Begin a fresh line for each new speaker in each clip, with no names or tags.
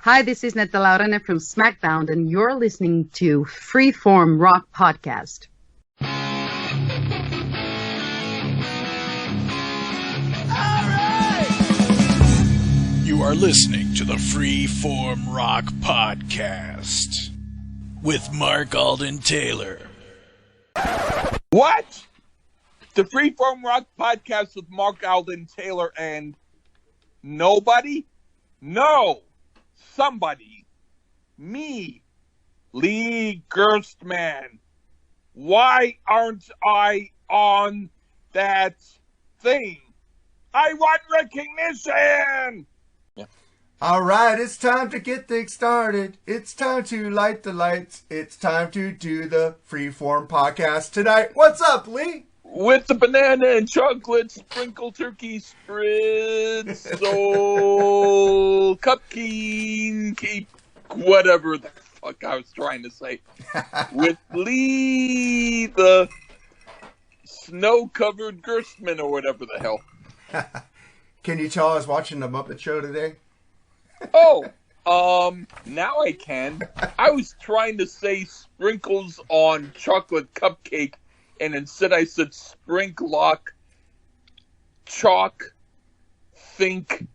Hi, this is Netta Laurene from SmackDown, and you're listening to Freeform Rock Podcast.
You are listening to the Freeform Rock Podcast with Mark Alden Taylor.
What? The Freeform Rock Podcast with Mark Alden Taylor and nobody? No. Somebody. Me. Lee Gerstmann. Why aren't I on that thing? I want recognition!
Yeah. All right, it's time to get things started. It's time to light the lights. It's time to do the Freeform Podcast tonight. What's up, Lee?
With the banana and chocolate sprinkle turkey spritz, so cupcake, whatever the fuck I was trying to say. With Lee, the snow-covered Gerstmann, or whatever the hell.
Can you tell I was watching the Muppet Show today?
Now I can. I was trying to say sprinkles on chocolate cupcake, and instead I said sprinklock, chalk, think,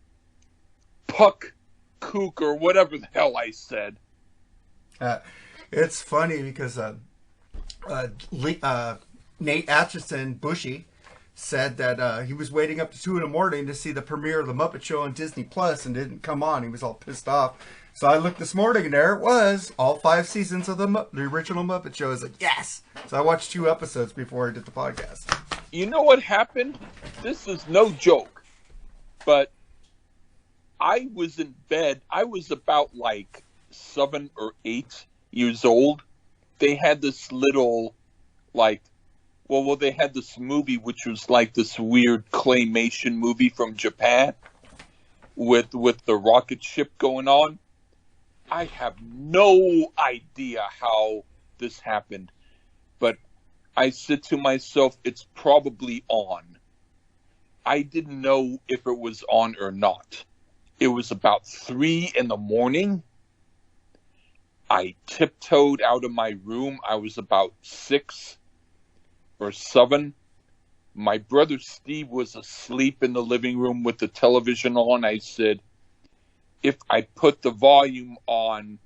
puck, kook, or whatever the hell I said.
It's funny because Nate Atchison, Bushy, said that he was waiting up to 2 a.m. to see the premiere of the Muppet Show on Disney Plus and didn't come on. He was all pissed off. So I looked this morning and there it was, all 5 seasons of the original Muppet Show. I was like, yes! So I watched 2 episodes before I did the podcast.
You know what happened? This is no joke, but I was in bed. I was about 7 or 8 years old. They had this little, they had this movie which was this weird claymation movie from Japan with the rocket ship going on. I have no idea how this happened, but I said to myself, it's probably on. I didn't know if it was on or not. It was about 3 a.m. I tiptoed out of my room. I was about 6 or 7. My brother Steve was asleep in the living room with the television on. I said, if I put the volume on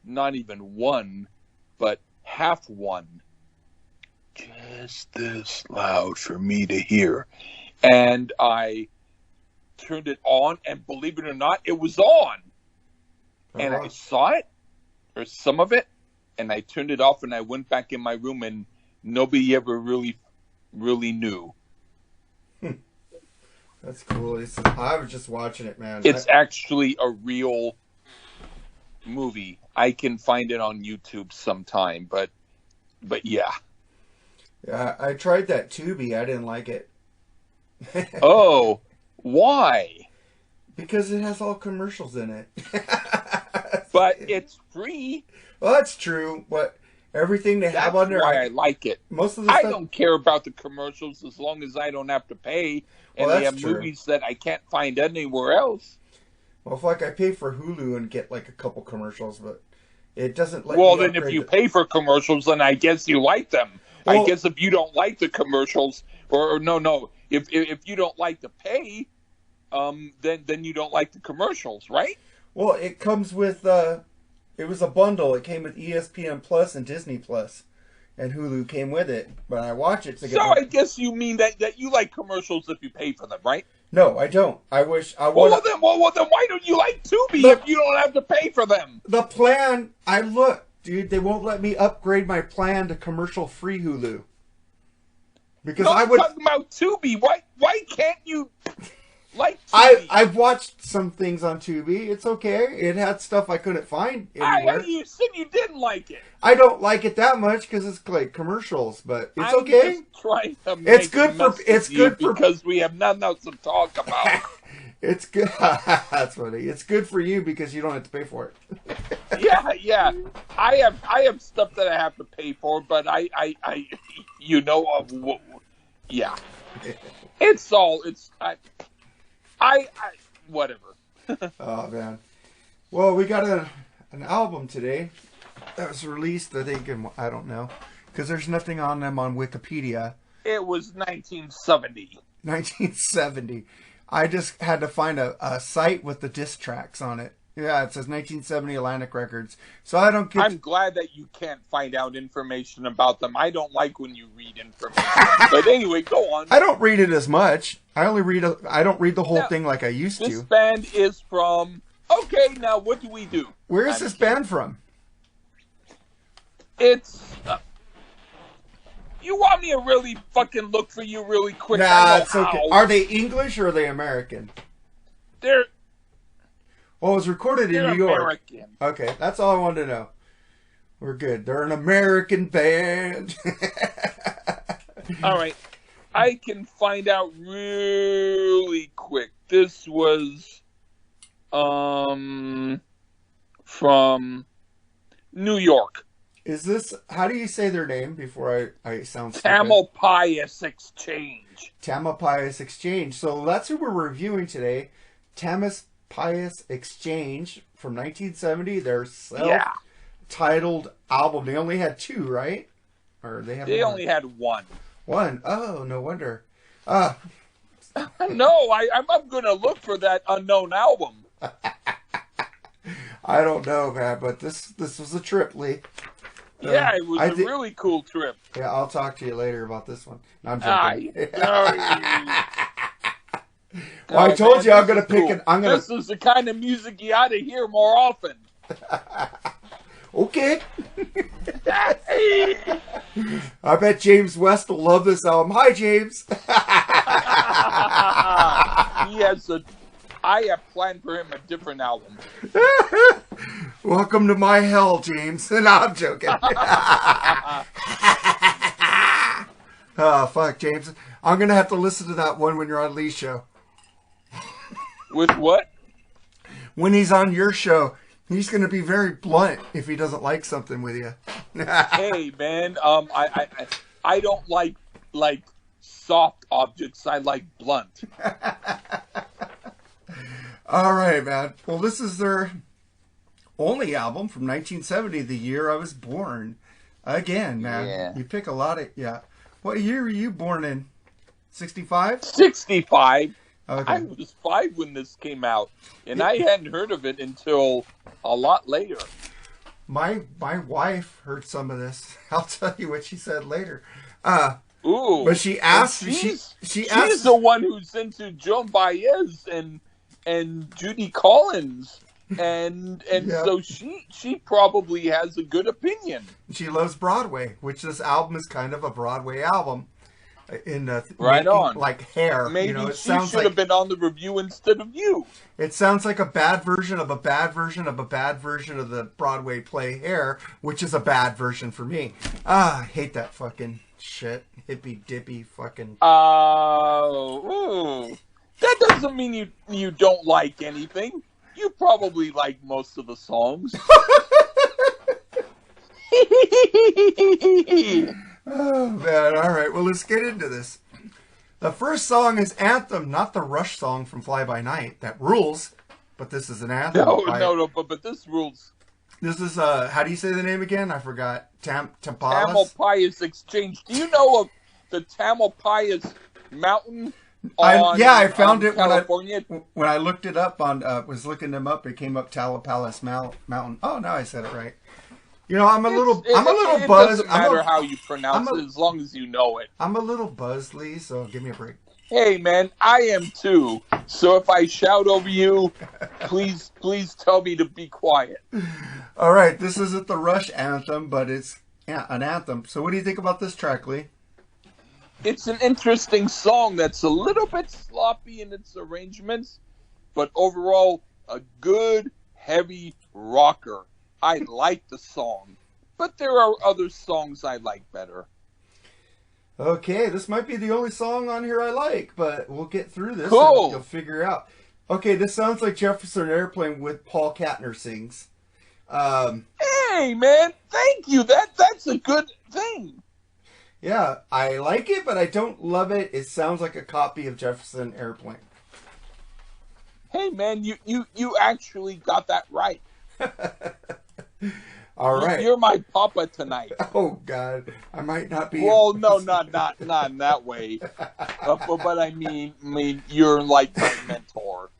not even 1, but half 1, just this loud for me to hear. And I turned it on, and believe it or not, it was on. And I saw it, or some of it, and I turned it off, and I went back in my room, and nobody ever really knew.
That's cool. I was just watching it, man.
It's actually a real movie. I can find it on YouTube sometime, but yeah.
Yeah, I tried that Tubi. I didn't like it.
Oh, why?
Because it has all commercials in it.
But it's free.
Well, that's true, but everything they have on there...
That's why I like it.
Most of the stuff...
I don't care about the commercials as long as I don't have to pay. And they have movies that I can't find anywhere else.
Well, if I pay for Hulu and get a couple commercials, but it doesn't let
Well, then if you pay for commercials, then I guess you like them. Well, I guess if you don't like the commercials, or no, if you don't like to pay, then you don't like the commercials, right?
Well, it comes with it was a bundle. It came with ESPN Plus and Disney Plus, and Hulu came with it. But I watch it together.
So I guess you mean that you like commercials if you pay for them, right?
No, I don't. I wish I would.
Well, then why don't you like Tubi if you don't have to pay for them?
The plan, I looked, dude. They won't let me upgrade my plan to commercial-free Hulu. Because
I'm talking about Tubi. Why can't you like Tubi?
I've watched some things on Tubi. It's okay. It had stuff I couldn't find anywhere.
You said you didn't like it.
I don't like it that much because it's commercials, but it's okay.
I'm just trying to make
it's good for
because we have nothing else to talk about.
It's good. That's funny. It's good for you because you don't have to pay for it.
Yeah. I have stuff that I have to pay for, but I yeah. It's whatever.
Oh man. Well, we got an album today that was released, I think, I don't know, because there's nothing on them on Wikipedia.
It was 1970.
1970. I just had to find a site with the disc tracks on it. Yeah, it says 1970 Atlantic Records. So I don't get...
I'm glad that you can't find out information about them. I don't like when you read information. But anyway, go on.
I don't read it as much. I don't read the whole thing like I used to.
This band is from... Okay, now what do we do?
Where is this band from?
It's... you want me to really fucking look for you really quick?
Nah, it's okay. Are they English or are they American?
They're...
Well, it was recorded in New York.
American.
Okay, that's all I wanted to know. We're good. They're an American band.
All right. I can find out really quick. This was from New York.
Is this... How do you say their name before I sound stupid?
Tamalpais Exchange.
Tamalpais Exchange. So that's who we're reviewing today. Tamalpais Exchange from 1970. Their self-titled album. They only had 2, right? Or they
only had 1.
1. Oh, no wonder.
No, I'm going to look for that unknown album.
I don't know, man, but this was a trip, Lee.
Yeah, it was a really cool trip.
Yeah, I'll talk to you later about this one. No, I'm joking. Well, I told you I'm going to pick it.
This is the kind of music you ought to hear more often.
Okay. I bet James West will love this album. Hi, James.
I have planned for him a different album.
Welcome to my hell, James. No, I'm joking. Oh, fuck, James. I'm going to have to listen to that one when you're on Lee's show.
With what?
When he's on your show, he's going to be very blunt if he doesn't like something with you.
Hey, man, I don't like soft objects. I like blunt.
All right, man. Well, this is their only album from 1970, the year I was born. Again, man.
Yeah.
You pick a lot of... Yeah. What year were you born in? 65?
65.
Okay.
I was 5 when this came out, and I hadn't heard of it until a lot later.
My wife heard some of this. I'll tell you what she said later.
Ooh.
But she asked...
She's
asked,
the one who's into Joan Baez and Judy Collins. And
yeah.
So she probably has a good opinion.
She loves Broadway, which this album is kind of a Broadway album.
Right on.
Like Hair.
Maybe
it
she should have been on the review instead of you.
It sounds like a bad version of a bad version of a bad version of the Broadway play Hair, which is a bad version for me. I hate that fucking shit. Hippy dippy fucking...
That doesn't mean you don't like anything. You probably like most of the songs.
Oh, man. All right. Well, let's get into this. The first song is Anthem, not the Rush song from Fly By Night. That rules, but this is an anthem.
No, but this rules.
This is, how do you say the name again? I forgot. Tamalpais?
Tamalpais Exchange. Do you know of the Tamalpais Mountain
I found it
California?
when I looked it up was looking them up. It came up Tamalpais Mountain. Oh, now I said it right. You know, I'm a little buzzed.
It doesn't matter how you pronounce it, as long as you know it.
I'm a little buzzed, Lee, so give me a break.
Hey, man, I am too. So if I shout over you, please tell me to be quiet.
All right, this isn't the Rush anthem, but it's an anthem. So what do you think about this track, Lee?
It's an interesting song that's a little bit sloppy in its arrangements, but overall a good, heavy rocker. I like the song, but there are other songs I like better.
Okay, this might be the only song on here I like, but we'll get through this
Cool.
and you'll figure out. Okay, this sounds like Jefferson Airplane with Paul Kantner sings.
Hey, man, thank you. That's a good thing.
Yeah, I like it, but I don't love it. It sounds like a copy of Jefferson Airplane.
Hey, man, you actually got that right.
All right.
You're my papa tonight.
Oh God, I might not be.
Well, no, not in that way. But I mean, you're like my mentor.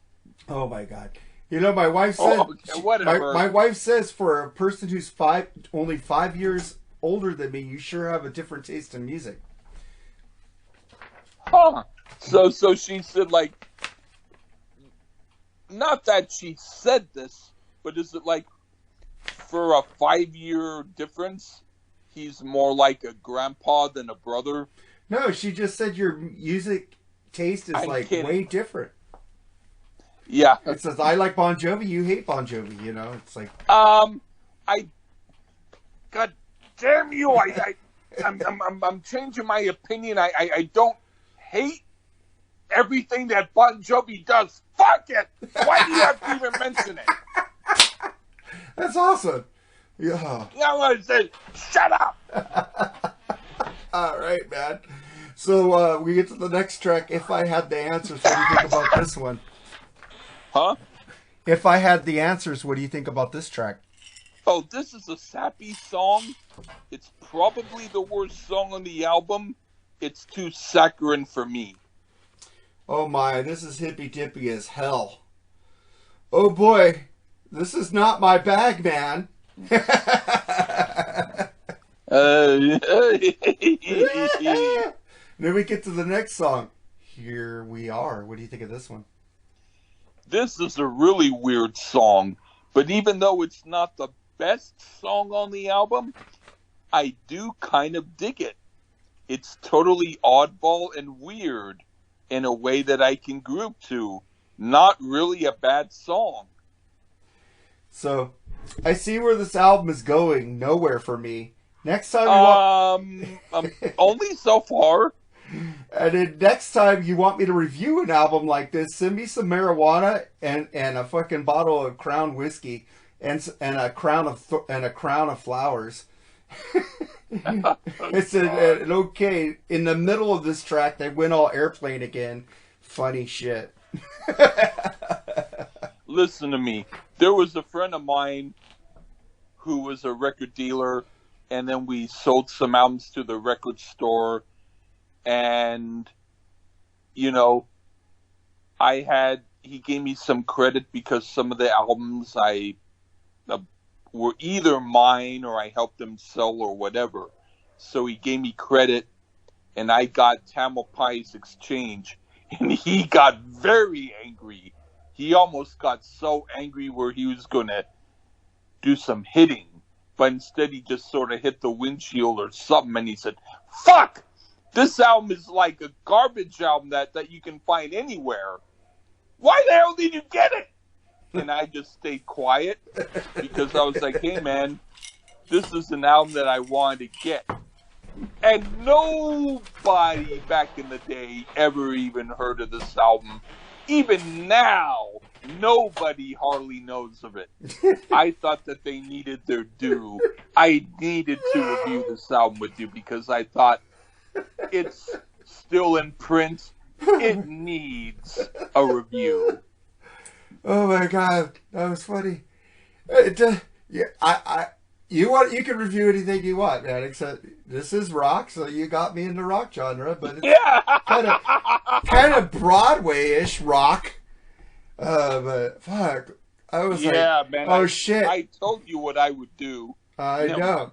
Oh my God. You know, my wife said.
Okay, whatever.
My wife says for a person who's only 5 years older than me, you sure have a different taste in music.
Huh. So she said, like, not that she said this, but is it like for a 5-year difference, he's more like a grandpa than a brother?
No, she just said your music taste is way different.
Yeah.
It says I like Bon Jovi, you hate Bon Jovi. You know, it's like
God damn you! I'm changing my opinion. I don't hate everything that Bon Jovi does. Fuck it! Why do you have to even mention it?
That's awesome. Yeah.
Yeah, I said, shut up.
All right, man. So we get to the next track. If I had the answers, what do you think about this one?
Huh?
If I had the answers, what do you think about this track?
Oh, this is a sappy song. It's probably the worst song on the album. It's too saccharine for me.
Oh my, this is hippy dippy as hell. Oh boy, this is not my bag, man. Then we get to the next song. Here we are. What do you think of this one?
This is a really weird song, but even though it's not the best song on the album, I do kind of dig it. It's totally oddball and weird in a way that I can group to. Not really a bad song.
So, I see where this album is going. Nowhere for me. Next time
only so far.
And then next time you want me to review an album like this, send me some marijuana and a fucking bottle of Crown whiskey and a crown of flowers. It's an okay. In the middle of this track, they went all airplane again. Funny shit.
Listen to me. There was a friend of mine who was a record dealer, and then we sold some albums to the record store. And, you know, he gave me some credit because some of the albums were either mine or I helped him sell or whatever. So he gave me credit, and I got Tamalpais Exchange, and he got very angry. He almost got so angry where he was going to do some hitting, but instead he just sort of hit the windshield or something, and he said, "Fuck! This album is like a garbage album that you can find anywhere. Why the hell did you get it?" And I just stayed quiet because I was like, hey, man, this is an album that I wanted to get. And nobody back in the day ever even heard of this album. Even now, nobody hardly knows of it. I thought that they needed their due. I needed to review this album with you because I thought it's still in print. It needs a review.
Oh my God, that was funny. You can review anything you want, man. Except this is rock, so you got me in the rock genre, but it's kind of Broadway-ish rock. But fuck, I was
man,
oh shit!
I told you what I would do.
I know.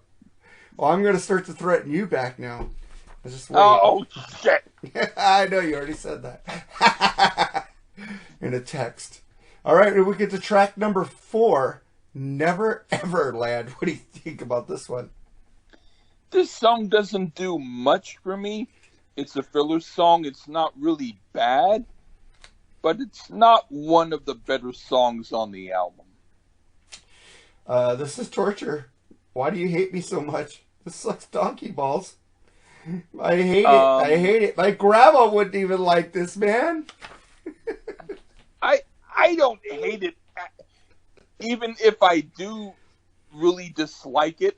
Well, I'm gonna start to threaten you back now. Just wait.
Oh shit!
I know you already said that in a text. All right, we get to track number 4, Never Ever Land. What do you think about this one?
This song doesn't do much for me. It's a filler song. It's not really bad, but it's not one of the better songs on the album.
This is torture. Why do you hate me so much? This sucks donkey balls. I hate it. I hate it. My grandma wouldn't even like this, man.
I don't hate it. Even if I do really dislike it,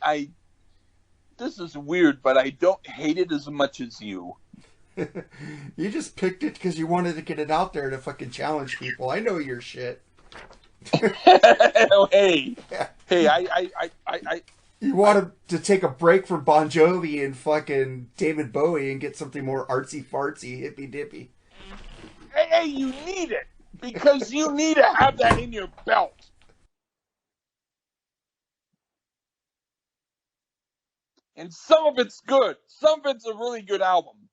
this is weird, but I don't hate it as much as you.
You just picked it because you wanted to get it out there to fucking challenge people. I know your shit.
Hey, hey, I
You want him to take a break from Bon Jovi and fucking David Bowie and get something more artsy fartsy, hippy dippy.
hey, you need it because you need to have that in your belt. And some of it's good. Some of it's a really good album.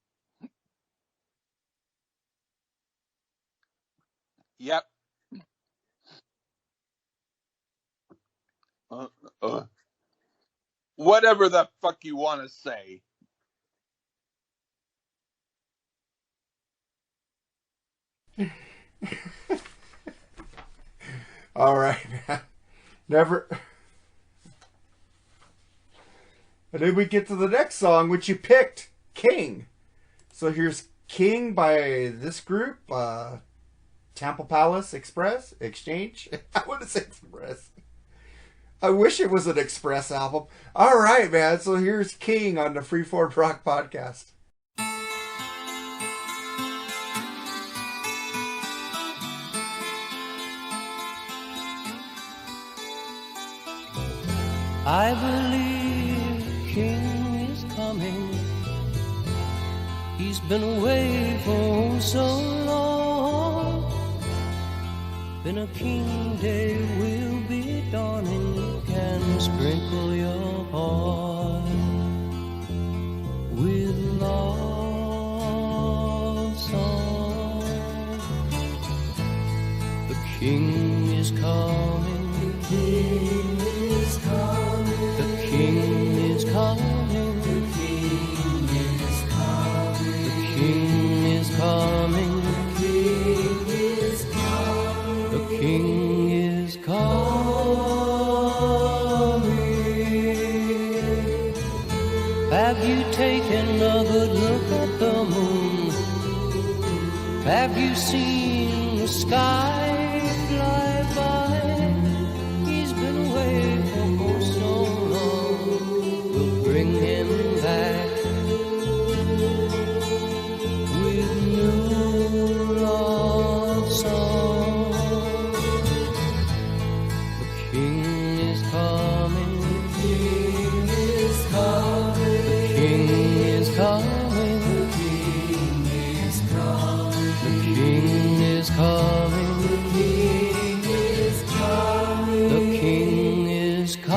Yep. Uh, uh, whatever the fuck you want to say.
All right, man. Never. And then we get to the next song, which you picked, King. So here's King by this group, Tamalpais Exchange. I want to say Express. I wish it was an Express album. All right, man. So here's King on the Freeform Rock Podcast.
I believe King is coming. He's been away for so long. Then a king day will be dawning. You can sprinkle your heart with love song. The king is coming. The king is coming. The king is coming. The king is coming. The king is coming. The king is coming. Have you taken a good look at the moon? Have you seen the sky fly by? He's been away for so long. We'll bring him back with new love song. The king is coming. The king is coming. The king is coming. The king is coming. The king is coming. The king is coming.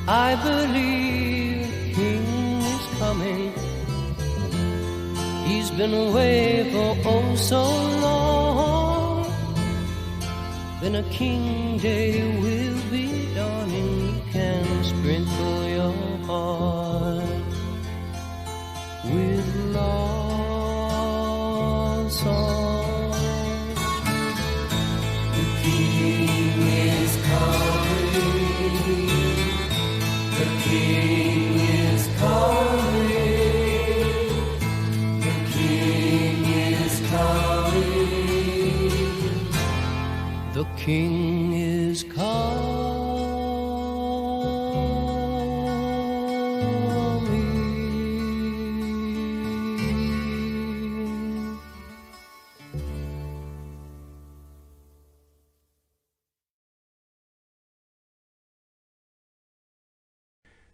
I believe the king is coming. He's been away for oh so long. Then a king day will be dawning. You can sprinkle your heart with love song. The king is coming. The king is coming. The king is coming. The king is coming.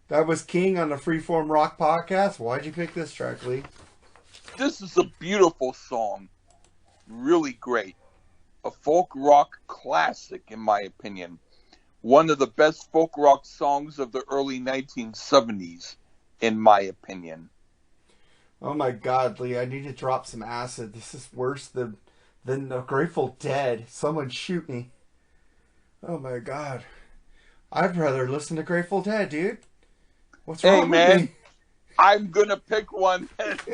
That was King on the Freeform Rock Podcast. Why'd you pick this track, Lee?
This is a beautiful song. Really great. A folk rock classic, in my opinion. One of the best folk rock songs of the early 1970s, in my opinion.
Oh my God, Lee! I need to drop some acid. This is worse than the Grateful Dead. Someone shoot me! Oh my God! I'd rather listen to Grateful Dead, dude. What's wrong with
man,
me?
I'm gonna pick one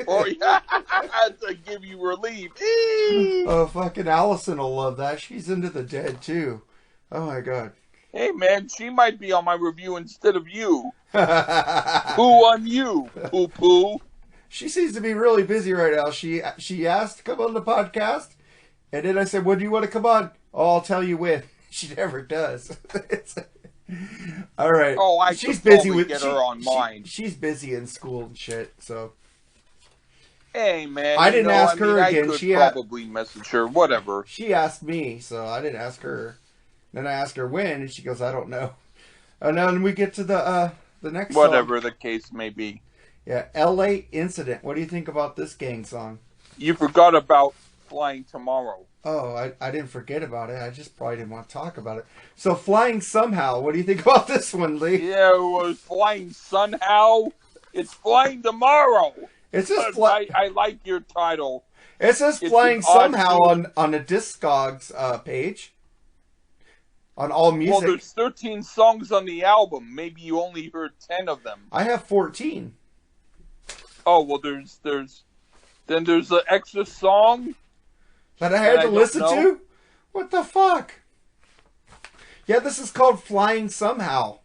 for you to give you relief.
Oh, fucking Allison will love that. She's into the Dead too. Oh my God!
Hey man, she might be on my review instead of you. Poo on you, poo poo.
She seems to be really busy right now. She asked to come on the podcast, and then I said, "When do you want to come on?" "Oh, I'll tell you when." She never does. All right.
Oh,
she's busy
get her on mine.
She's busy in school and shit. So
Hey, man.
I didn't ask her again.
I could probably message her, whatever.
She asked me, so I didn't ask her. Then I asked her when, and she goes, I don't know. And then we get to the next
whatever
song.
The case may be.
Yeah, L.A. Incident. What do you think about this gang song?
You forgot about Flying Tomorrow.
Oh, I didn't forget about it. I just probably didn't want to talk about it. So, Flying Somehow. What do you think about this one, Lee?
Yeah, it was Flying Somehow. It's Flying Tomorrow.
It's just
I like your title.
It says Flying Somehow on the Discogs page. On All Music.
Well, there's 13 songs on the album. Maybe you only heard 10 of them.
I have 14.
Oh, well, there's an extra song
that I had to listen to? What the fuck? Yeah, this is called Flying Somehow.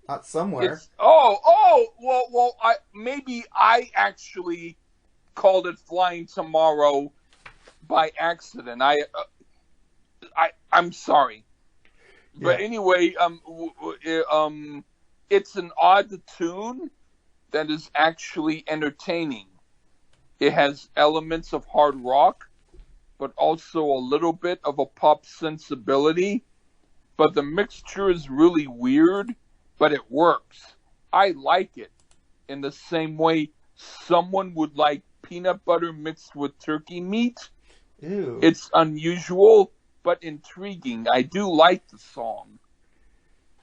Not somewhere.
Well, maybe I actually called it Flying Tomorrow by accident. I'm sorry. But anyway, it's an odd tune that is actually entertaining. It has elements of hard rock, but also a little bit of a pop sensibility. But the mixture is really weird, but it works. I like it in the same way someone would like peanut butter mixed with turkey meat.
Ew.
It's unusual, but intriguing. I do like the song.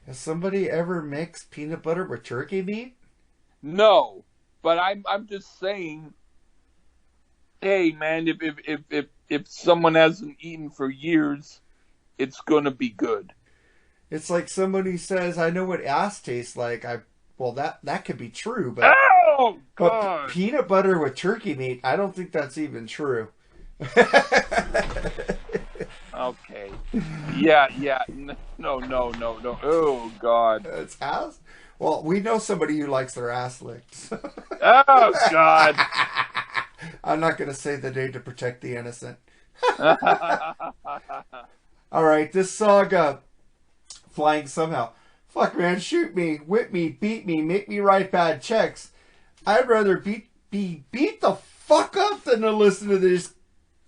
Has somebody ever mixed peanut butter with turkey meat?
No, but I'm just saying. Hey, man, if someone hasn't eaten for years, it's gonna be good.
It's like somebody says, "I know what ass tastes like." That could be true, but
oh god,
but peanut butter with turkey meat, I don't think that's even true.
Okay. Yeah. No. Oh god.
It's ass. Well, we know somebody who likes their ass licked.
Oh god.
I'm not going to say the name to protect the innocent. All right, this song, Flying Somehow. Fuck, man, shoot me, whip me, beat me, make me write bad checks. I'd rather be beat the fuck up than to listen to this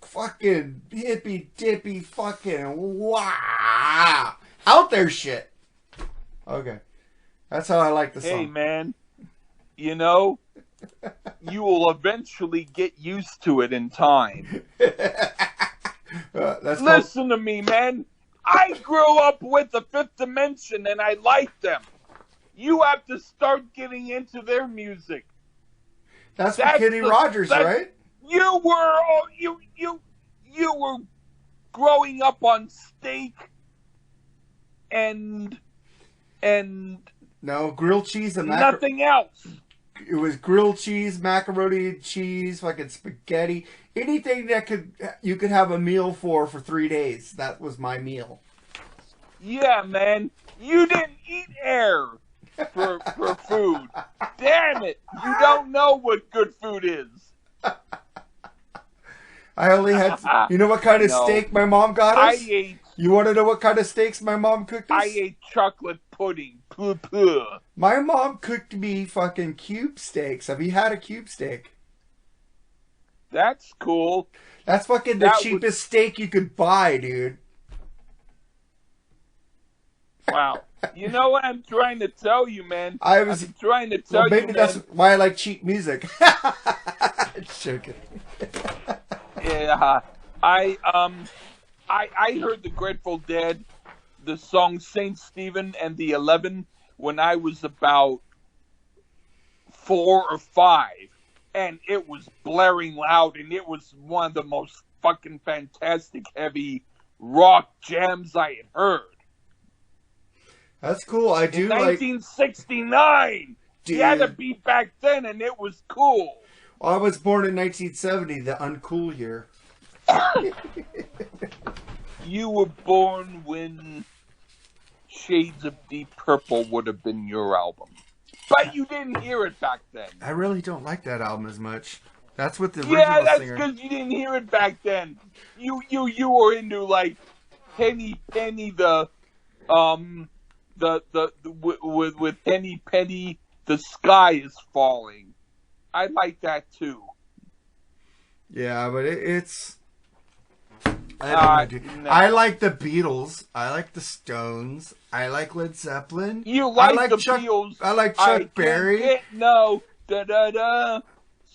fucking hippy dippy fucking wow out there shit. Okay, that's how I like the song.
Hey, man, you know, you will eventually get used to it in time. Listen to me, man. I grew up with the Fifth Dimension, and I like them. You have to start getting into their music.
That's Kenny Rogers, right?
You were growing up on steak and
no grilled cheese and
nothing else.
It was grilled cheese, macaroni and cheese, fucking spaghetti, anything that you could have a meal for 3 days. That was my meal.
Yeah, man, you didn't eat air for food. Damn it, you don't know what good food is.
I only had. You know what kind of steak my mom got us? You want to know what kind of steaks my mom cooked us?
I ate chocolate pudding.
My mom cooked me fucking cube steaks. Have you had a cube steak?
That's cool.
That's fucking the cheapest steak you could buy, dude.
Wow. You know what I'm trying to tell you, man?
I'm
trying to tell you,
maybe that's why I like cheap music. Joking.
Yeah. I heard the Grateful Dead, the song Saint Stephen and the 11 when I was about 4 or 5, and it was blaring loud, and it was one of the most fucking fantastic heavy rock jams I had heard.
That's cool. I do like
1969.
Dude.
You had to be back then, and it was cool.
Well, I was born in 1970, the uncool year.
You were born when Shades of Deep Purple would have been your album. But you didn't hear it back then.
I really don't like that album as much. That's what the original
singer... Yeah, that's
because
you didn't hear it back then. You were into, like, Penny with Penny, the sky is falling. I like that too.
Yeah, but it's... I don't know,
no.
I like the Beatles. I like the Stones. I like Led Zeppelin.
You like,
I like
the
Chuck,
Beatles.
I like Chuck Berry.
Get no da-da-da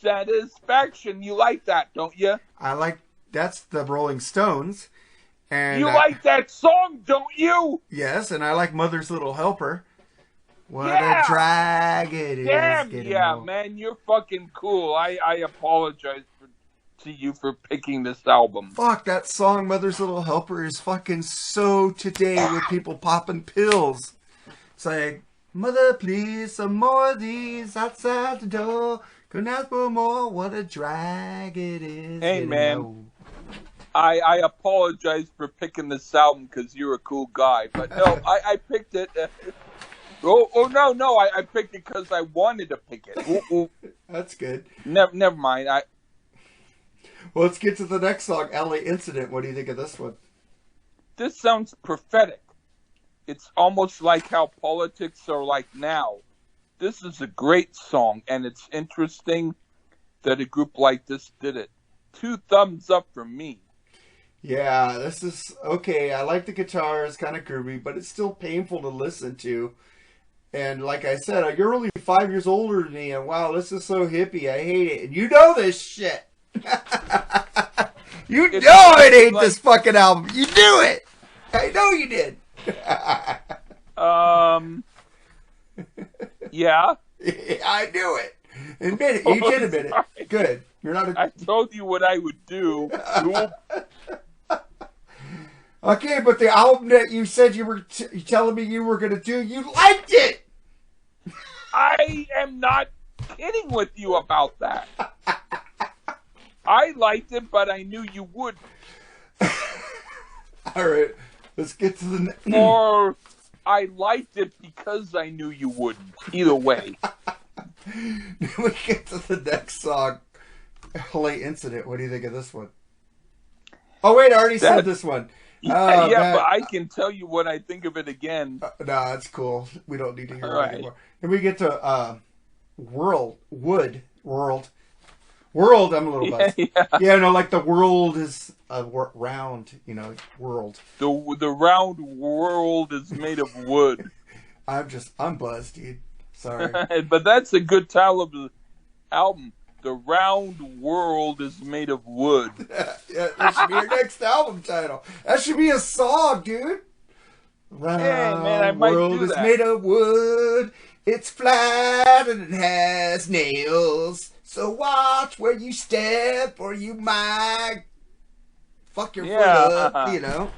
satisfaction. You like that, don't you?
I like... That's the Rolling Stones. And
You like that song, don't you?
Yes, and I like Mother's Little Helper. What
Yeah.
a drag it is.
Damn,
getting
yeah,
old.
man, you're fucking cool. I apologize to you for picking this album.
Fuck, that song Mother's Little Helper is fucking so today with people popping pills. It's like, Mother, please, some more of these outside the door. Couldn't ask for more. What a drag it is.
Hey,
getting
man.
old.
I apologize for picking this album because you're a cool guy. But no, I picked it. No, I picked it because I wanted to pick it. Ooh.
That's good.
Never mind.
Well, let's get to the next song, LA Incident. What do you think of this one?
This sounds prophetic. It's almost like how politics are like now. This is a great song, and it's interesting that a group like this did it. 2 thumbs up from me.
Yeah, this is okay. I like the guitar. It's kind of groovy, but it's still painful to listen to. And like I said, you're only 5 years older than me, and wow, this is so hippie. I hate it. And you know this shit. You know it ain't this fucking album. You knew it. I know you did.
Yeah.
I knew it. Admit it. You did admit it. Good. You're not.
I told you what I would do.
Okay, but the album that you said you were telling me you were going to do, you liked it.
I am not kidding with you about that. I liked it, but I knew you would.
All right, let's get to the next.
Or I liked it because I knew you wouldn't. Either way.
We get to the next song, LA Incident. What do you think of this one? Oh, wait, I already said this one.
Yeah, but I can tell you what I think of it again.
No, it's cool. We don't need to hear
All
it
right.
anymore. And we get to World. I'm a little buzzed. Yeah, no, like the world is round, world.
The round world is made of wood.
I'm buzzed, dude. Sorry.
But that's a good title of the album. The round world is made of wood.
Yeah, that should be your next album title. That should be a song, dude. Round
man, I might
world
do
is
that.
made of wood. It's flat and it has nails. So watch where you step or you might fuck your foot up,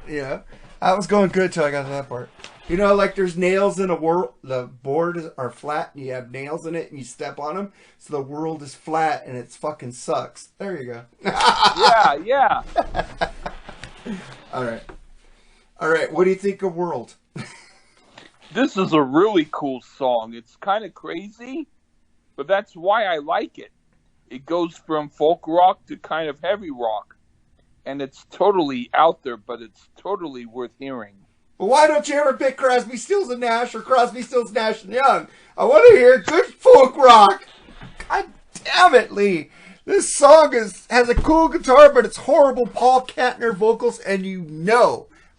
Yeah. I was going good till I got to that part. Like there's nails in a world. The board are flat and you have nails in it and you step on them. So the world is flat and it fucking sucks. There you go.
Yeah.
All right. What do you think of World?
This is a really cool song. It's kind of crazy, but that's why I like it. It goes from folk rock to kind of heavy rock. And it's totally out there, but it's totally worth hearing.
Well, why don't you ever pick Crosby, Stills and Nash or Crosby, Stills, Nash and Young? I want to hear good folk rock. God damn it, Lee. This song has a cool guitar, but it's horrible Paul Kantner vocals, and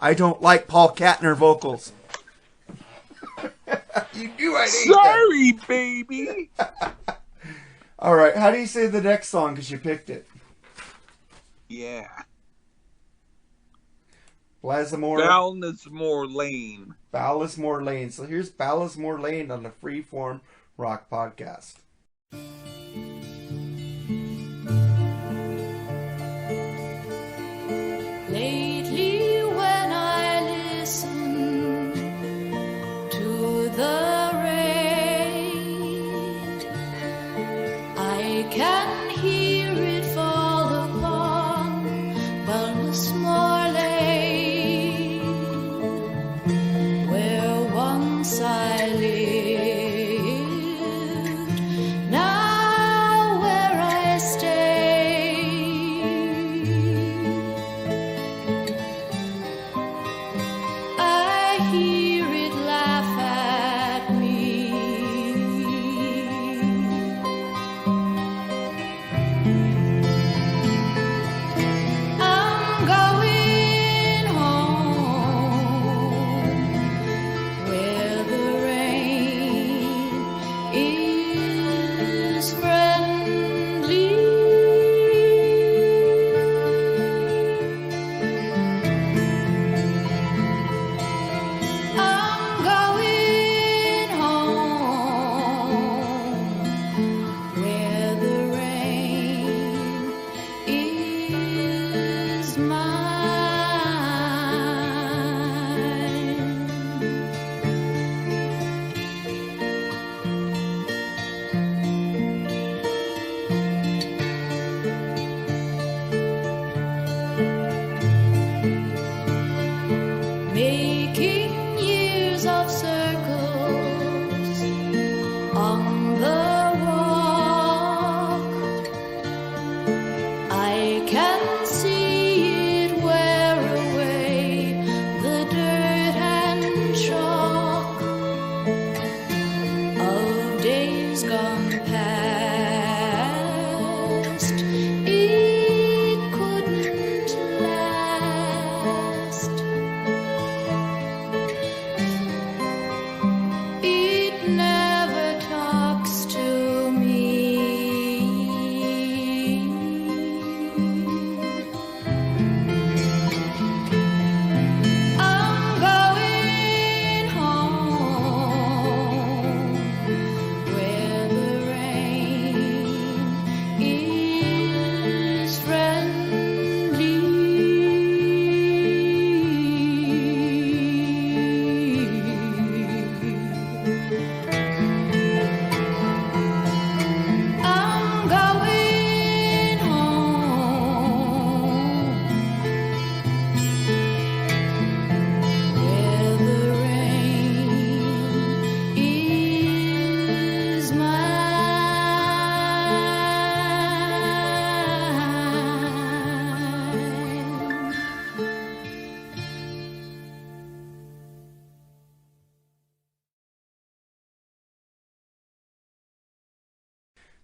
I don't like Paul Kantner vocals. You knew I hate
Sorry, baby.
All right, how do you say the next song? Because you picked it.
Yeah.
Ballismore
Lane.
Ballismore Lane. So here's Ballismore Lane on the Freeform Rock Podcast.
Lately when I listen to the rain, I can hear it fall upon Ballismore Lane, where once I lived, now where I stay. I hear it laugh at me.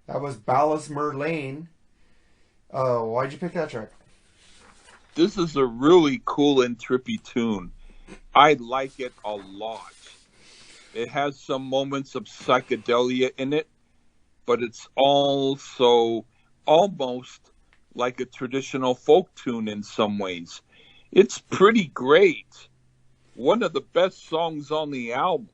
That was Ballasmer Lane. Oh, why'd you pick that track?
This is a really cool and trippy tune. I like it a lot. It has some moments of psychedelia in it, but it's also almost like a traditional folk tune in some ways. It's pretty great. One of the best songs on the album.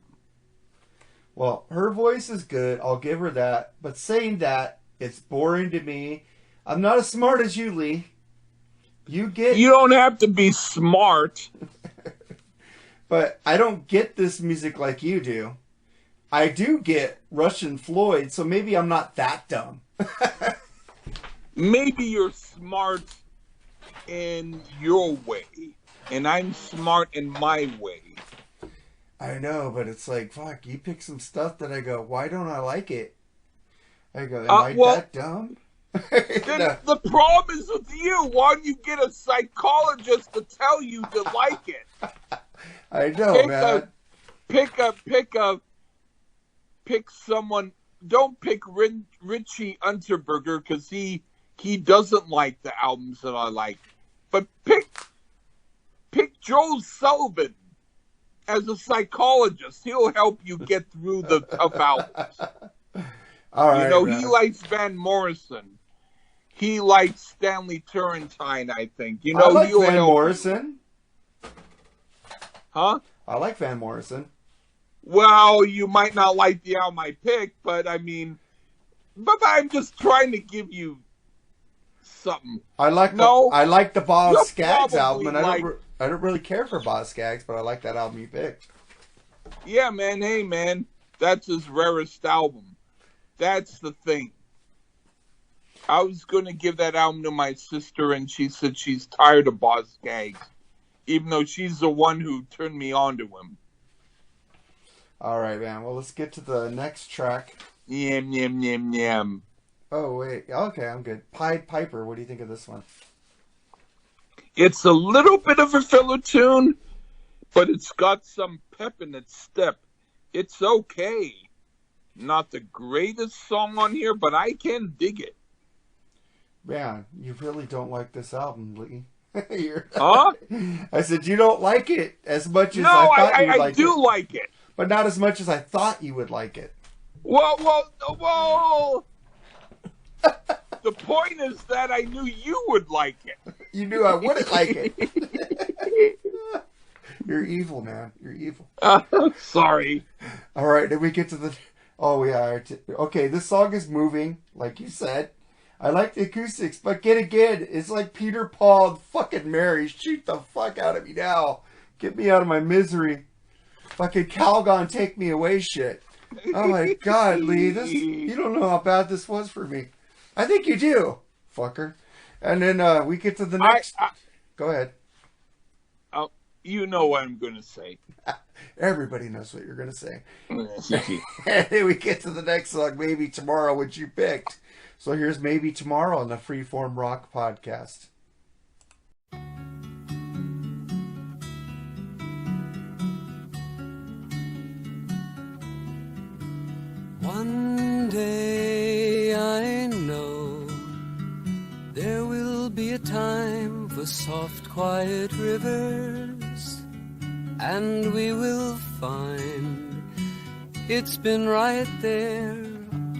Well, her voice is good. I'll give her that. But saying that, it's boring to me. I'm not as smart as you, Lee. You
don't have to be smart.
But I don't get this music like you do. I do get Russian Floyd, so maybe I'm not that dumb.
Maybe you're smart in your way, and I'm smart in my way.
I know, but it's like, fuck, you pick some stuff that I go, why don't I like it? I go, am I that dumb?
Then the problem is with you. Why don't you get a psychologist to tell you to like it?
I know, man.
Pick someone. Don't pick Richie Unterberger because he doesn't like the albums that I like. But pick Joel Sullivan as a psychologist. He'll help you get through the tough albums.
All right,
he likes Van Morrison. He likes Stanley Turrentine, I think.
I like Van Morrison.
Huh?
I like Van Morrison.
Well, you might not like the album I picked, but I'm just trying to give you something.
I like the Boz Scaggs album, and I don't really care for Boz Scaggs, but I like that album you picked.
Yeah, man. Hey, man, that's his rarest album. That's the thing. I was going to give that album to my sister, and she said she's tired of Boz Scaggs, even though she's the one who turned me on to him.
All right, man. Well, let's get to the next track.
Yam, yam, yam, yam.
Oh, wait. Okay, I'm good. Pied Piper. What do you think of this one?
It's a little bit of a filler tune, but it's got some pep in its step. It's okay. Not the greatest song on here, but I can dig it.
Man, you really don't like this album, Lee.
Huh?
I said you don't like it as much as I thought you would like it.
No, I do like it.
But not as much as I thought you would like it.
Whoa. The point is that I knew you would like it.
You knew I wouldn't like it. You're evil, man. You're evil.
Sorry.
All right, then we get to the... Oh, yeah. Okay, this song is moving, like you said. I like the acoustics, but again, it's like Peter, Paul, and fucking Mary. Shoot the fuck out of me now. Get me out of my misery. Fucking Calgon, take me away shit. Oh my God, Lee, you don't know how bad this was for me. I think you do, fucker. And then we get to the next... Go ahead.
You know what I'm going to say.
Everybody knows what you're going to say. And then we get to the next song, Maybe Tomorrow, which you picked. So here's Maybe Tomorrow on the Freeform Rock Podcast.
One day I know there will be a time for soft, quiet rivers, and we will find it's been right there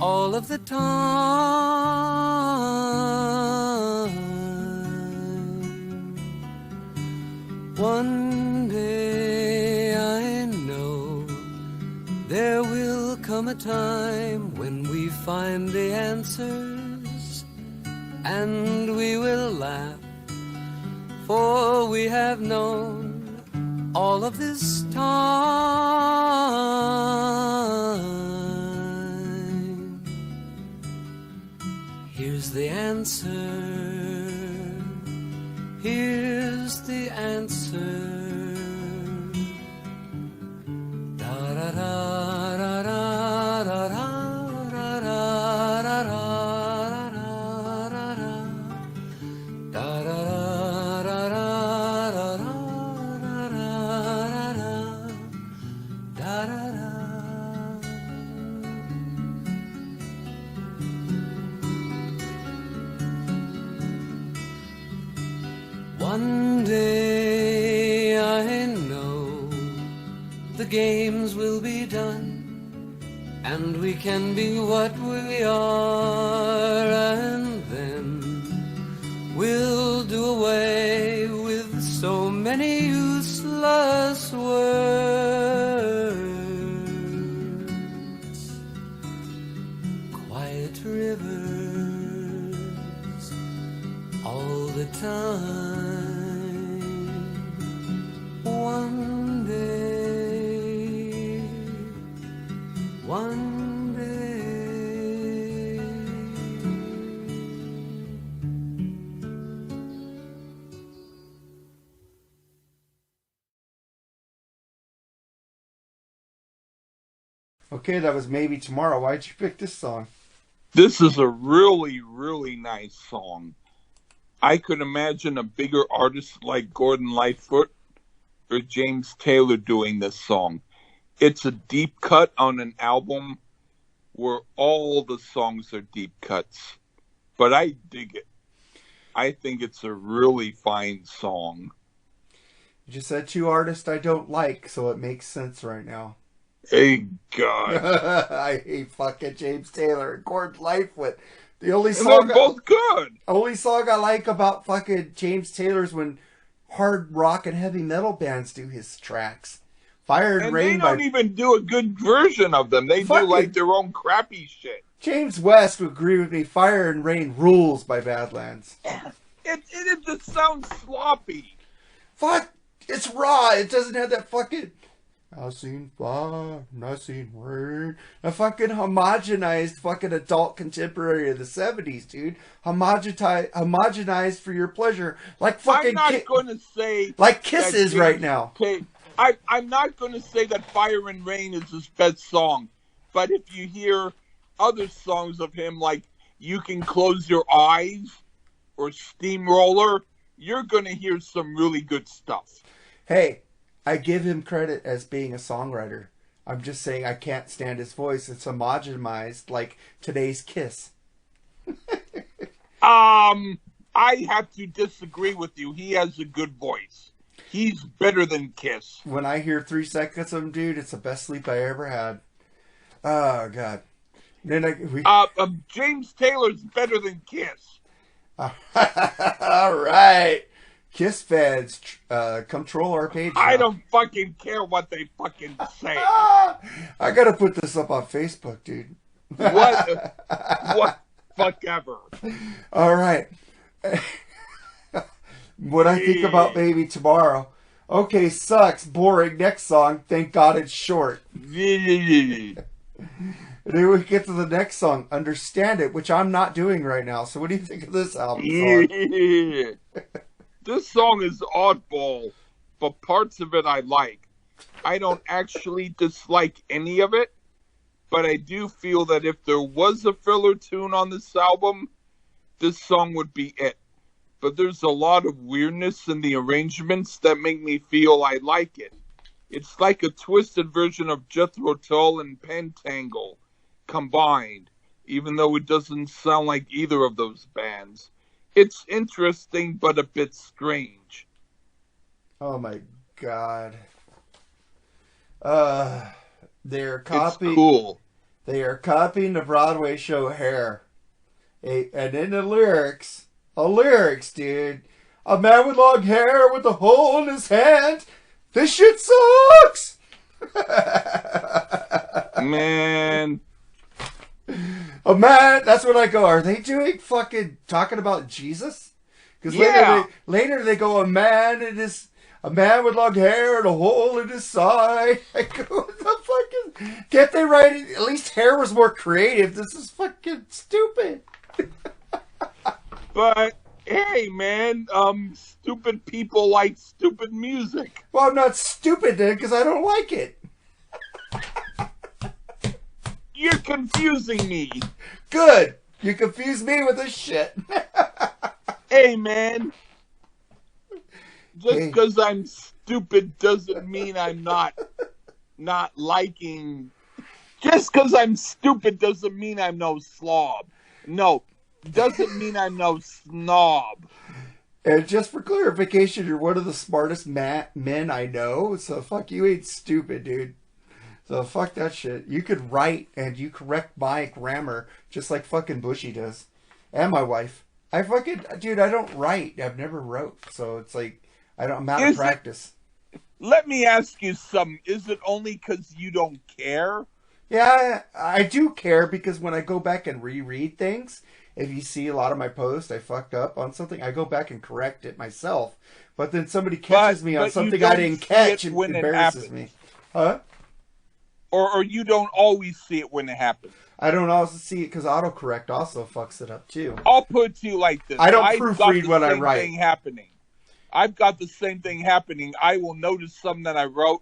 all of the time. One day I know there will come a time when we find the answers, and we will laugh, for we have known all of this time. Here's the answer. Here's the answer. Da da da da da da da da da da da da. One day I know the games will be done, and we can be what we are, and then we'll do away with so many useless words. Quiet rivers all the time. One day, one day.
Okay, that was Maybe Tomorrow. Why'd you pick this song?
This is a really, really nice song. I could imagine a bigger artist like Gordon Lightfoot or James Taylor doing this song. It's a deep cut on an album where all the songs are deep cuts. But I dig it. I think it's a really fine song.
You just said two artists I don't like, so it makes sense right now.
Hey, God.
I hate fucking James Taylor and Gordon Lightfoot. The only
And
song
they're both good.
only song I like about fucking James Taylor's when hard rock and heavy metal bands do his tracks. Fire and
And
Rain
they don't even do a good version of them. They do like their own crappy shit.
James West would agree with me. Fire and Rain rules by Badlands.
It just sounds sloppy.
Fuck, it's raw. It doesn't have that fucking I seen fire, I seen rain. A fucking homogenized fucking adult contemporary of the 70s, dude. Homogenized for your pleasure. Like fucking
I'm not going to say...
like Kiss is right now.
Okay, I'm not going to say that Fire and Rain is his best song. But if you hear other songs of him like You Can Close Your Eyes or Steamroller, you're going to hear some really good stuff.
Hey, I give him credit as being a songwriter. I'm just saying I can't stand his voice. It's homogenized like today's Kiss.
I have to disagree with you. He has a good voice. He's better than Kiss.
When I hear 3 seconds of him, dude, it's the best sleep I ever had. Oh, God. Then
James Taylor's better than Kiss.
All right. Kiss fans, come troll our page now.
I don't fucking care what they fucking say.
I gotta put this up on Facebook, dude.
What fuck ever.
All right. What I think about Maybe Tomorrow. Okay, sucks, boring. Next song. Thank God it's short.
Yeah.
Then we get to the next song, Understand It, which I'm not doing right now. So what do you think of this album song?
This song is oddball, but parts of it I like. I don't actually dislike any of it, but I do feel that if there was a filler tune on this album, this song would be it. But there's a lot of weirdness in the arrangements that make me feel I like it. It's like a twisted version of Jethro Tull and Pentangle combined, even though it doesn't sound like either of those bands. It's interesting, but a bit strange.
Oh my God. They're
It's cool.
They are copying the Broadway show Hair. And in the lyrics, dude. A man with long hair with a hole in his hand. This shit sucks!
Man.
A man, that's what I go, are they doing fucking talking about Jesus? Because later they go, a man with long hair and a hole in his side. I go, what the fuck is, can't they write it? At least Hair was more creative. This is fucking stupid.
But, hey, man, stupid people like stupid music.
Well, I'm not stupid then, because I don't like it.
You're confusing me.
Good. You confuse me with this shit.
Hey, man. Just because I'm stupid doesn't mean I'm not liking. Just because I'm stupid doesn't mean I'm no slob. No, doesn't mean I'm no snob.
And just for clarification, you're one of the smartest men I know. So fuck you, ain't stupid, dude. So fuck that shit. You could write and you correct my grammar just like fucking Bushy does, and my wife. Dude, I don't write. I've never wrote, so it's like I'm out of practice.
Let me ask you something. Is it only because you don't care?
Yeah, I do care because when I go back and reread things, if you see a lot of my posts, I fucked up on something, I go back and correct it myself. But then somebody catches me on something I didn't catch and embarrasses me. Huh?
Or you don't always see it when it happens?
I don't always see it because autocorrect also fucks it up too.
I'll put it to you like this.
I don't proofread what I write.
I've got the same thing happening. I will notice something that I wrote,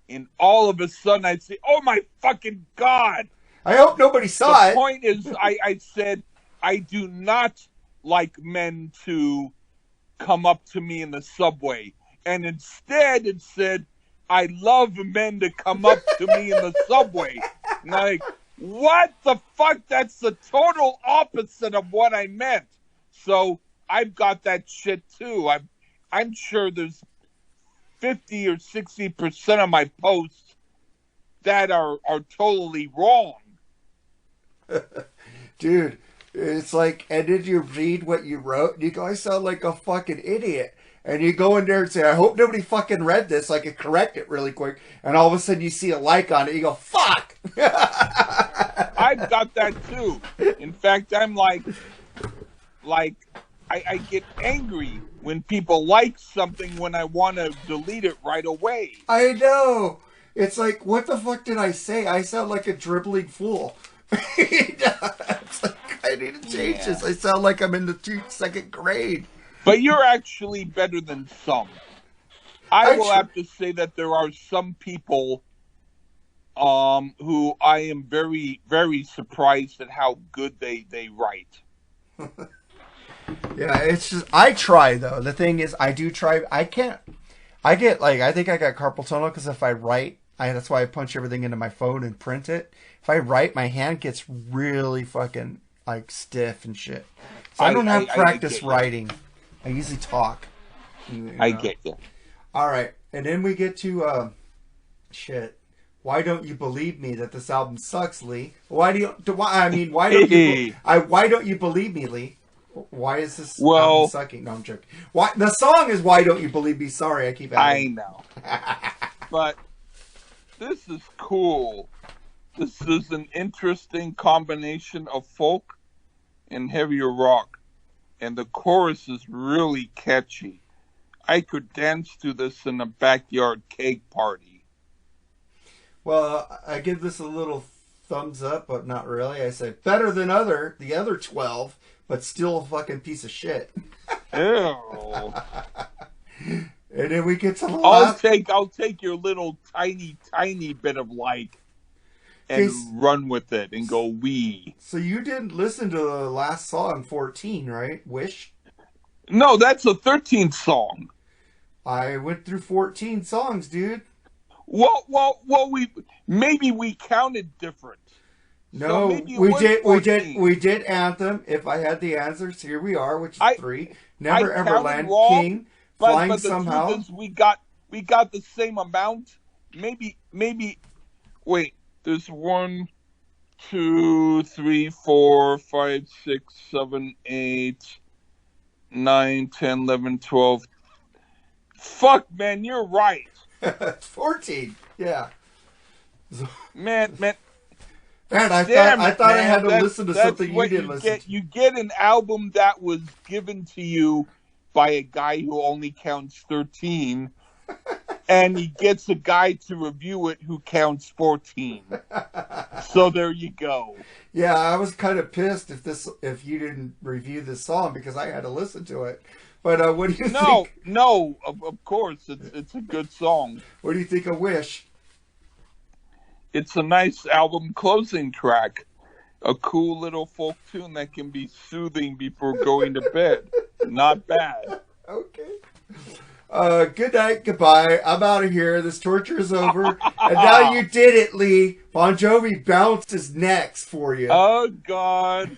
and all of a sudden I say, oh my fucking God.
I hope nobody saw it.
The point is, I said, I do not like men to come up to me in the subway. And instead it said, I love men to come up to me in the subway. And I'm like, what the fuck? That's the total opposite of what I meant. So I've got that shit too. I'm sure there's 50 or 60% of my posts that are totally wrong.
Dude, it's like, and did you read what you wrote? And you go, I sound like a fucking idiot. And you go in there and say, I hope nobody fucking read this so I can correct it really quick. And all of a sudden you see a like on it. You go, fuck!
I've got that too. In fact, I'm like I get angry when people like something when I want to delete it right away.
I know. It's like, what the fuck did I say? I sound like a dribbling fool. It's like, I need to change this. I sound like I'm in the second grade.
But you're actually better than some. I will have to say that there are some people who I am very, very surprised at how good they write.
Yeah, it's just, I try though. The thing is, I do try. I think I got carpal tunnel because if I write, that's why I punch everything into my phone and print it. If I write, my hand gets really fucking like stiff and shit. So I don't have practice writing. I usually talk.
I get you.
All right, and then we get to shit. Why don't you believe me that this album sucks, Lee? Why don't you believe me, Lee? Why is this album sucking? No, I'm joking. Why the song is "Why Don't You Believe Me"? Sorry, I keep adding.
I know, but this is cool. This is an interesting combination of folk and heavier rock. And the chorus is really catchy. I could dance to this in a backyard cake party.
Well, I give this a little thumbs up, but not really. I say better than the other 12, but still a fucking piece of shit.
Ew.
And then we get to the
I'll take your little tiny bit of like and run with it and go wee.
So you didn't listen to the last song, 14, right? Wish?
No, that's a 13th song.
I went through 14 songs, dude.
Well, we counted different.
No,
so
we did Anthem. If I had the answers, here we are, which is 3. Never Everland, King, Flying Somehow.
The truth is we got the same amount. Maybe. Wait. There's 1, 2, 3, 4, 5, 6, 7, 8, 9, 10, 11, 12. Fuck, man, you're right.
14, yeah.
Man.
I thought I had to listen to something you didn't listen to.
You get an album that was given to you by a guy who only counts 13. And he gets a guy to review it who counts 14. So there you go.
Yeah, I was kind of pissed if you didn't review this song because I had to listen to it. But what do you think?
No, of course it's a good song.
What do you think of Wish?
It's a nice album closing track. A cool little folk tune that can be soothing before going to bed. Not bad.
Okay. Good night, goodbye. I'm out of here. This torture is over. And now you did it, Lee. Bon Jovi bounces next for you.
Oh, God.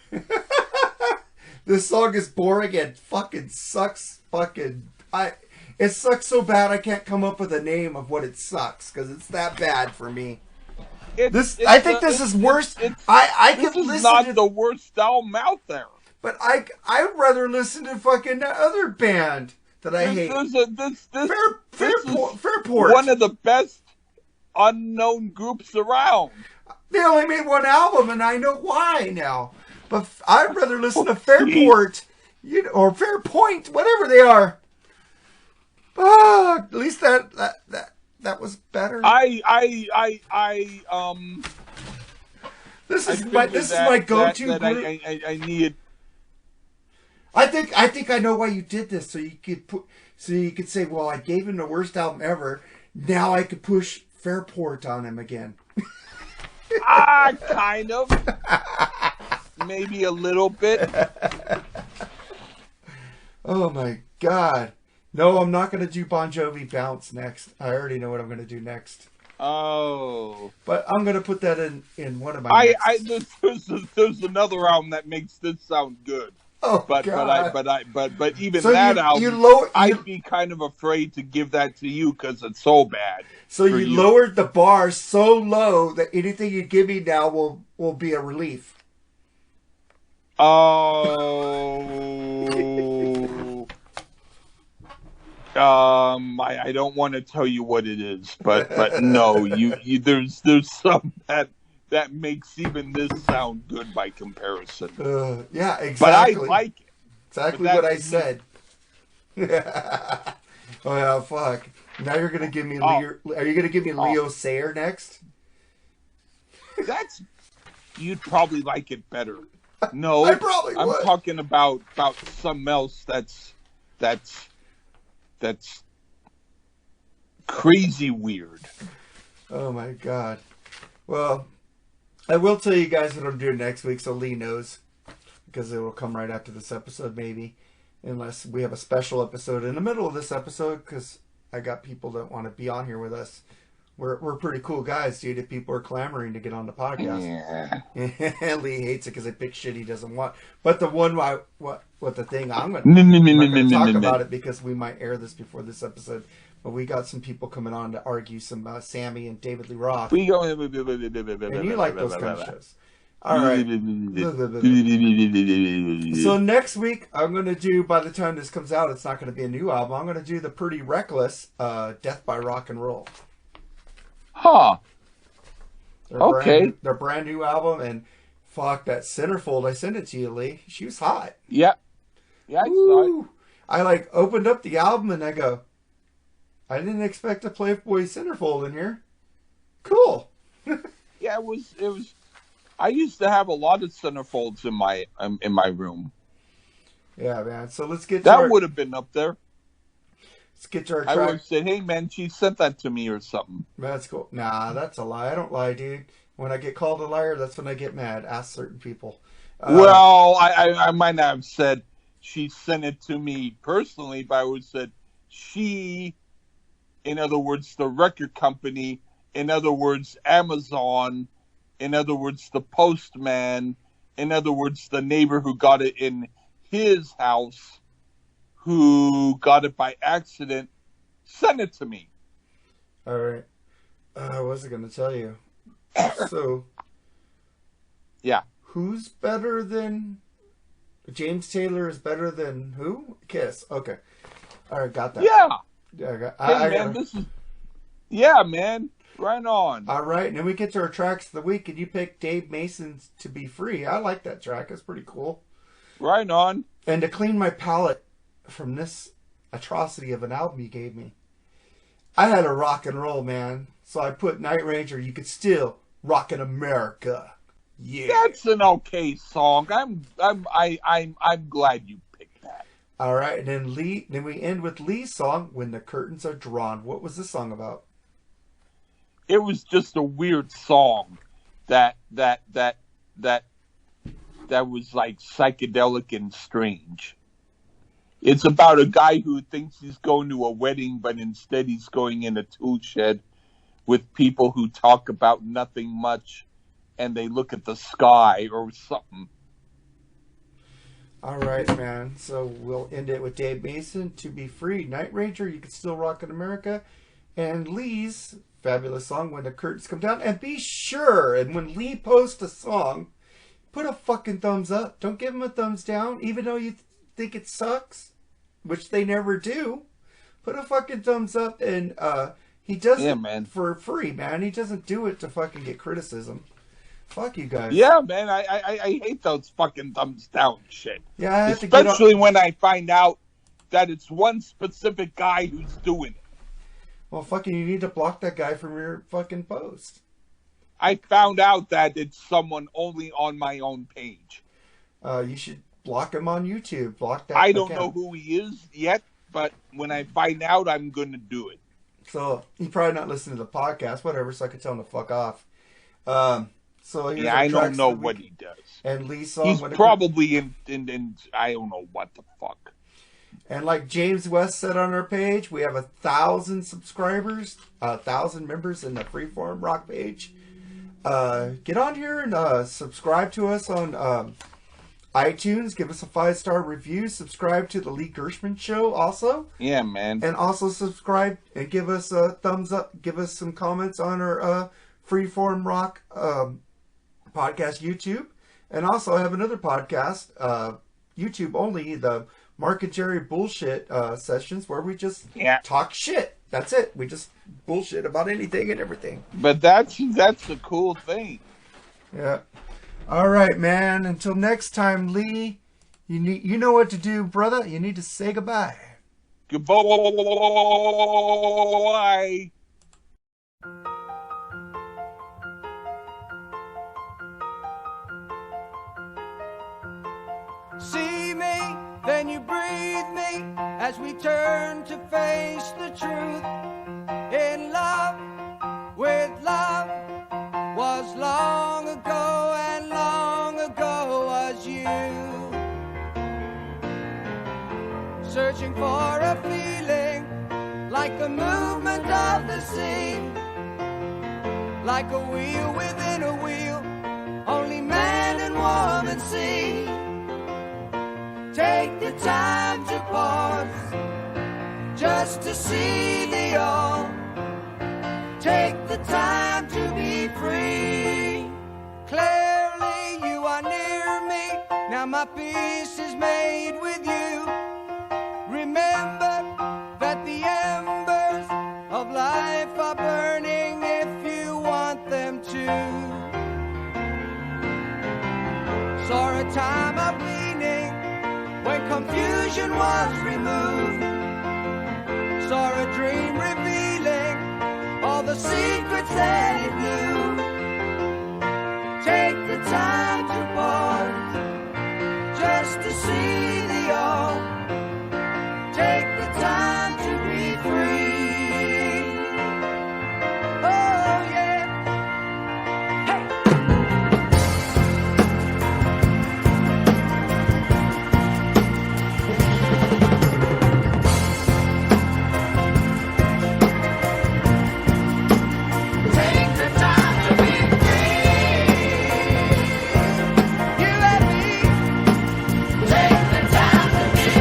This song is boring and fucking sucks fucking it sucks so bad I can't come up with a name of what it sucks because it's that bad for me. I think this is worse. I
this
could
is
listen
not
to
the worst album out there.
But I'd rather listen to fucking that other band that I hate. Fairport.
One of the best unknown groups around.
They only made one album, and I know why now. But I'd rather listen to Fairport, or Fairpoint, whatever they are. At least that was better. This is my go-to group.
I need.
I think I know why you did this, so you could say, well, I gave him the worst album ever. Now I could push Fairport on him again.
Kind of. Maybe a little bit.
Oh my God. No, I'm not going to do Bon Jovi Bounce next. I already know what I'm going to do next.
Oh.
But I'm going to put that in one of my
there's another album that makes this sound good.
Oh,
but
God.
But even
so
that album, I'd be kind of afraid to give that to you because it's so bad.
So you lowered the bar so low that anything you give me now will be a relief.
Oh. I don't want to tell you what it is, but no, you there's some that makes even this sound good by comparison.
Yeah, exactly.
But I like it.
Exactly what I said. Oh yeah, fuck. Now you're gonna give me Leo. Are you gonna give me Leo Sayer next?
You'd probably like it better. No,
I probably would.
I'm talking about something else that's crazy weird.
Oh my God. Well, I will tell you guys what I'm doing next week, so Lee knows, because it will come right after this episode, maybe, unless we have a special episode in the middle of this episode, because I got people that want to be on here with us. We're pretty cool guys, dude. If people are clamoring to get on the podcast, yeah. Lee hates it because I pick shit he doesn't want. But the one what the thing I'm going to talk about it because we might air this before this episode. But we got some people coming on to argue some Sammy and David Lee Roth. And you like those kind of shows. All right. So next week, I'm going to do, by the time this comes out, it's not going to be a new album. I'm going to do the Pretty Reckless Death by Rock and Roll.
Huh. Okay.
Their brand new album, and fuck, that centerfold, I sent it to you, Lee. She was hot.
Yeah. Yeah, I saw it.
I opened up the album and I go, I didn't expect a Playboy centerfold in here. Cool.
Yeah, it was. I used to have a lot of centerfolds in my room.
Yeah, man. So let's get
that would have been up there.
Let's get to our track.
I would have said, "Hey, man, she sent that to me or something."
That's cool. Nah, that's a lie. I don't lie, dude. When I get called a liar, that's when I get mad. Ask certain people.
Well, I might not have said she sent it to me personally, but I would have said she, in other words, the record company, in other words, Amazon, in other words, the postman, in other words, the neighbor who got it in his house, who got it by accident, sent it to me.
All right. What was I going to tell you? So,
yeah.
Who's better than... James Taylor is better than who? Kiss. Okay. All right, got that.
Yeah. Yeah, man. Right on.
All right, and then we get to our tracks of the week, and you pick Dave Mason's To Be Free. I like that track. It's pretty cool.
Right on.
And to clean my palate from this atrocity of an album you gave me, I had a rock and roll, man. So I put Night Ranger, You Could Still Rock in America. Yeah.
That's an okay song. I'm glad you picked that.
All right, and then we end with Lee's song, When the Curtains Are Drawn. What was this song about?
It was just a weird song that was like psychedelic and strange. It's about a guy who thinks he's going to a wedding, but instead he's going in a tool shed with people who talk about nothing much, and they look at the sky or something.
All right, man. So we'll end it with Dave Mason, To Be Free. Night Ranger, You Can Still Rock in America. And Lee's fabulous song, When the Curtains Come Down. And be sure, and when Lee posts a song, put a fucking thumbs up. Don't give him a thumbs down, even though you think it sucks, which they never do. Put a fucking thumbs up, and he does it for free, man. He doesn't do it to fucking get criticism. Fuck you guys.
Yeah, man, I hate those fucking thumbs down shit.
Yeah, I have
especially when I find out that it's one specific guy who's doing it.
Well, fucking, you need to block that guy from your fucking post.
I found out that it's someone only on my own page.
You should block him on YouTube. Block that.
I don't know who he is yet, but when I find out, I'm going to do it.
So, he's probably not listening to the podcast, whatever, so I could tell him to fuck off. So
yeah, I don't know what he does.
And Lee's song...
He's probably in I don't know what the fuck.
And like James West said on our page, we have 1,000 subscribers, 1,000 members in the Freeform Rock page. Get on here and subscribe to us on iTunes. Give us a 5-star review. Subscribe to the Lee Gershman Show also.
Yeah, man.
And also subscribe and give us a thumbs up. Give us some comments on our Freeform Rock podcast YouTube. And also I have another podcast, YouTube only, the Mark and Jerry bullshit sessions, where we just talk shit. That's it. We just bullshit about anything and everything.
But that's the cool thing.
Yeah. All right, man. Until next time, Lee. You know what to do, brother. You need to say goodbye.
Goodbye.
See me, then you breathe me, as we turn to face the truth. In love, with love, was long ago, and long ago was you. Searching for a feeling, like the movement of the sea, like a wheel within a wheel, only man and woman see. Take the time to pause, just to see the all. Take the time to be free. Clearly you are near me, now my peace is made with you. Remember that the embers of life are burning if you want them to. Saw a time of meaning when confusion was removed. Saw a dream revealing all the secrets that it knew. Take the time to pause, just to see the all. Take the time to be free. Oh yeah. Hey. Take the time to be free. You and me. Take the time to be free.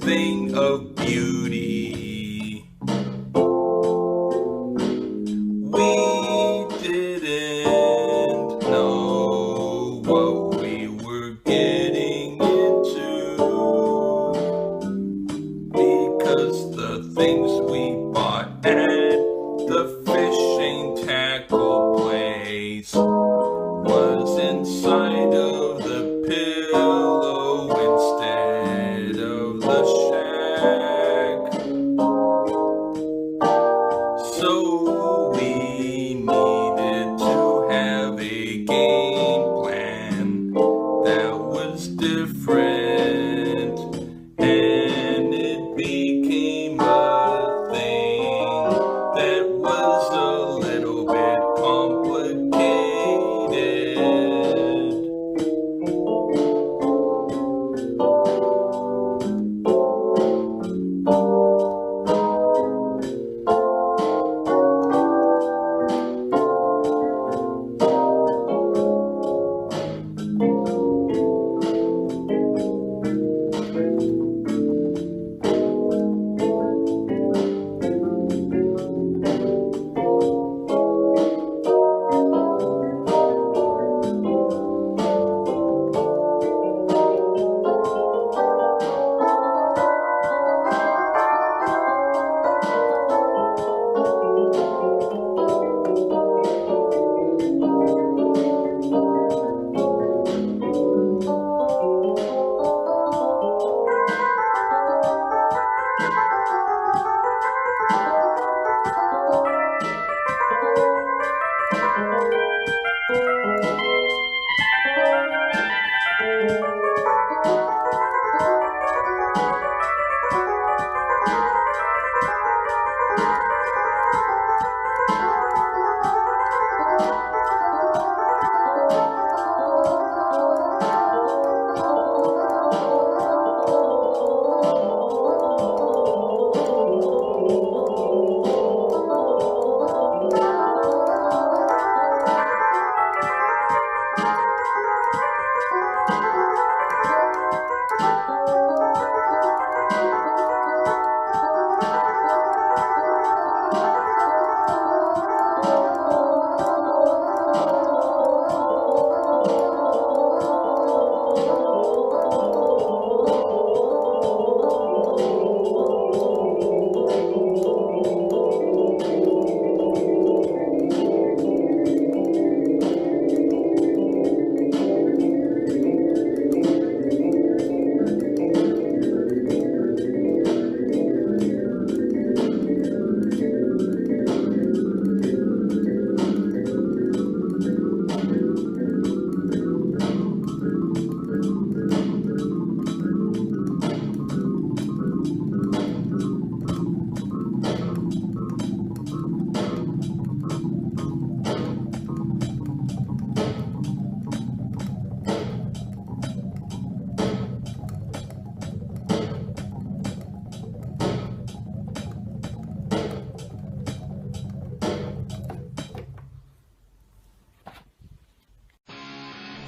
thing of beauty. We didn't know what we were getting into, because the things we bought at the fishing tackle place was inside of the pillow instead of the shack. So we needed to have a game plan that was different, and it became a thing that was a little bit complicated.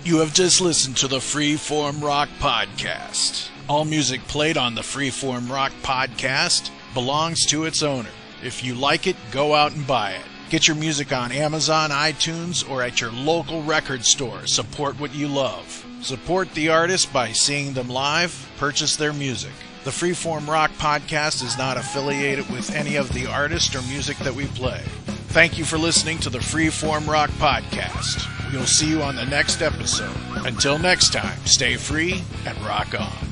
You have just listened to the Freeform Rock Podcast. All music played on the Freeform Rock Podcast belongs to its owner. If you like it, go out and buy it. Get your music on Amazon, iTunes, or at your local record store. Support what you love. Support the artist by seeing them live. Purchase their music. The Freeform Rock Podcast is not affiliated with any of the artists or music that we play. Thank you for listening to the Freeform Rock Podcast. We'll see you on the next episode. Until next time, stay free and rock on.